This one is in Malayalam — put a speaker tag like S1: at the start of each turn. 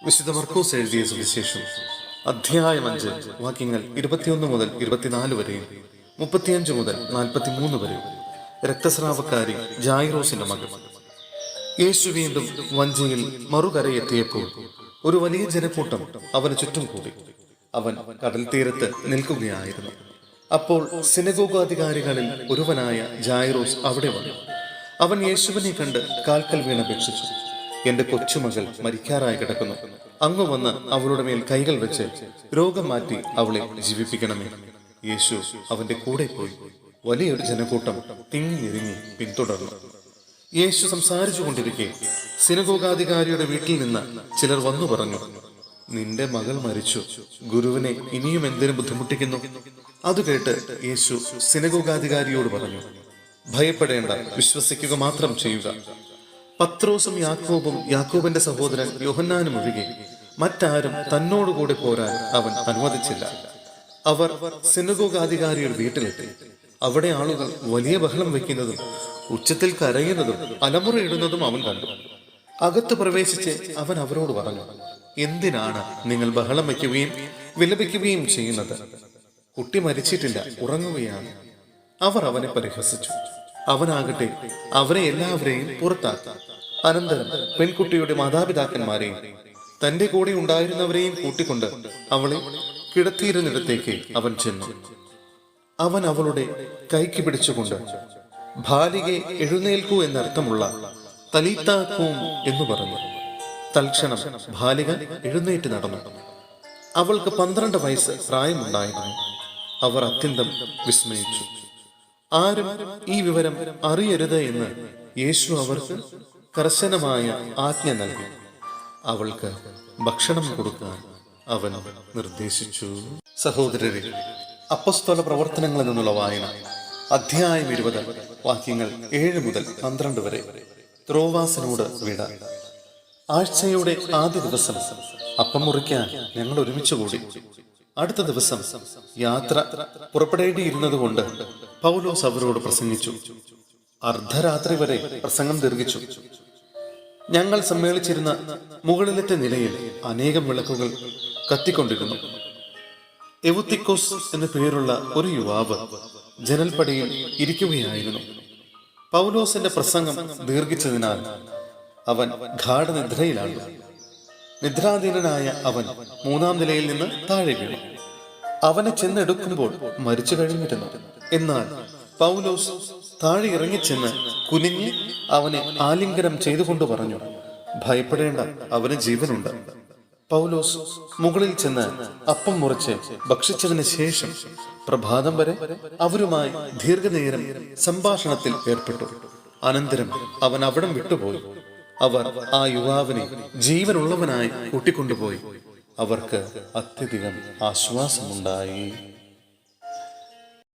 S1: വിശുദ്ധ മർക്കോസ് എഴുതിയ സുവിശേഷം അധ്യായം 5 വാക്യങ്ങൾ 21 മുതൽ 24 വരെയും 35 മുതൽ 43 വരെയും. രക്തസ്രാവക്കാരി ജായിറോസിന്റെ മകൾ. യേശു വീണ്ടും വഞ്ചിയിൽ മറുകരയെത്തിയപ്പോൾ ഒരു വലിയ ജനക്കൂട്ടം അവന് ചുറ്റും കൂടി. അവൻ കടൽ തീരത്ത് നിൽക്കുകയായിരുന്നു. അപ്പോൾ സിനഗോഗാധികാരികളിൽ ഒരുവനായ ജായിറോസ് അവിടെ വന്നു. അവൻ യേശുവിനെ കണ്ട് കാൽക്കൽ വീണപേക്ഷിച്ചു, എന്റെ കൊച്ചുമകൾ മരിക്കാറായി കിടക്കുന്നു. അങ്ങ് വന്ന് അവളുടെ മേൽ കൈകൾ വെച്ച് രോഗം മാറ്റി അവളെ ജീവിപ്പിക്കണമേ. യേശു അവന്റെ കൂടെ പോയി. വലിയൊരു ജനക്കൂട്ടം തിങ്ങിഞ്ഞിരിങ്ങി പിന്തുടർന്നു. യേശു സംസാരിച്ചു കൊണ്ടിരിക്കെ സിനഗോഗാധികാരിയുടെ വീട്ടിൽ നിന്ന് ചിലർ വന്നു പറഞ്ഞു, നിന്റെ മകൾ മരിച്ചു, ഗുരുവിനെ ഇനിയും എന്തിനു ബുദ്ധിമുട്ടിക്കുന്നു? അത് കേട്ട് യേശു സിനഗോഗാധികാരിയോട് പറഞ്ഞു, ഭയപ്പെടേണ്ട, വിശ്വസിക്കുക മാത്രം ചെയ്യുക. പത്രോസും യാക്കോബും യാക്കോബിന്റെ സഹോദരൻ യോഹന്നാനും ഒഴികെ മറ്റാരും തന്നോടുകൂടെ പോരാൻ അവൻ അനുവദിച്ചില്ല. അവർ സിനഗോഗാധികാരിയുടെ വീട്ടിലെത്തി. അവിടെ ആളുകൾ വലിയ ബഹളം വയ്ക്കുന്നതും ഉച്ചത്തിൽ കരയുന്നതും അലമുറയിടുന്നതും അവൻ കണ്ടു. അകത്ത് പ്രവേശിച്ച് അവൻ അവരോട് പറഞ്ഞു, എന്തിനാണ് നിങ്ങൾ ബഹളം വയ്ക്കുകയും വിലപിക്കുകയും ചെയ്യുന്നത്? കുട്ടി മരിച്ചിട്ടില്ല, ഉറങ്ങുകയാണ്. അവർ അവനെ പരിഹസിച്ചു. അവനാകട്ടെ അവരെ എല്ലാവരെയും പുറത്താക്കി. അനന്തരം പെൺകുട്ടിയുടെ മാതാപിതാക്കന്മാരെയും തന്റെ കൂടെ ഉണ്ടായിരുന്നവരെയും കൂട്ടിക്കൊണ്ട് അവളെ കിടത്തിയിരുന്നിടത്തേക്ക് അവൻ ചെന്നു. അവൻ അവളുടെ കൈക്ക് പിടിച്ചുകൊണ്ട്, ബാലികെ എഴുന്നേൽക്കൂ എന്നർത്ഥമുള്ള തലീത്താ കൂം എന്ന് പറഞ്ഞു. തൽക്ഷണം ബാലിക എഴുന്നേറ്റ് നടന്നു. അവൾക്ക് 12 വയസ്സ് പ്രായമുണ്ടായിരുന്നു. അവർ അത്യന്തം വിസ്മയിച്ചു. ആരും ഈ വിവരം അറിയരുത് എന്ന് യേശു അവർക്ക് കർശനമായ ആജ്ഞ നൽകി. അവൾക്ക് ഭക്ഷണം കൊടുക്കാൻ അവൻ നിർദ്ദേശിച്ചു. സഹോദരരെ, അപ്പസ്തോല പ്രവർത്തനങ്ങളിൽ നിന്നുള്ള വായന അധ്യായം 20 വാക്യങ്ങൾ 7 മുതൽ 12 വരെ. ത്രോവാസിനോട് വിട. ആഴ്ചയുടെ ആദ്യ ദിവസം അപ്പം മുറിക്കാൻ ഞങ്ങൾ ഒരുമിച്ച് കൂടി. അടുത്ത ദിവസം യാത്ര പുറപ്പെടേണ്ടിയിരുന്നത് കൊണ്ട് പൗലോസ് അവരോട് പ്രസംഗിച്ചു. അർദ്ധരാത്രി വരെ പ്രസംഗം ദീർഘിച്ചു. ഞങ്ങൾ സമ്മേളിച്ചിരുന്ന മുകളിലത്തെ നിലയിൽ അനേകം വിളക്കുകൾ കത്തിക്കൊണ്ടിരുന്നു. എവുത്തിക്കോസ് എന്നു പേരുള്ള ഒരു യുവാവ് ജനൽപ്പടിയിൽ ഇരിക്കുകയായിരുന്നു. പൗലോസിന്റെ പ്രസംഗം ദീർഘിച്ചതിനാൽ അവൻ ഗാഠനിദ്രയിലാണ്. നിദ്രാധീനനായ അവൻ 3-ാം നിലയിൽ നിന്ന് താഴെ വീണു. അവനെ ചെന്നെടുക്കുമ്പോൾ മരിച്ചു കഴിഞ്ഞിരുന്നു. എന്നാൽ പൗലോസ് താഴെ ഇറങ്ങിച്ചെന്ന് കുനിഞ്ഞ് അവനെ ആലിംഗനം ചെയ്തുകൊണ്ട് പറഞ്ഞു, ഭയപ്പെടേണ്ട, അവന് ജീവനുണ്ട്. പൗലോസ് മുകളിൽ ചെന്ന് അപ്പം മുറിച്ച് ഭക്ഷിച്ചതിന് ശേഷം പ്രഭാതം വരെ അവരുമായി ദീർഘനേരം സംഭാഷണത്തിൽ ഏർപ്പെട്ടു. അനന്തരം അവൻ അവിടം വിട്ടുപോയി. അവർ ആ യുവാവിനെ ജീവനുള്ളവനായി കൂട്ടിക്കൊണ്ടുപോയി. അവർക്ക് അത്യധികം ആശ്വാസമുണ്ടായി.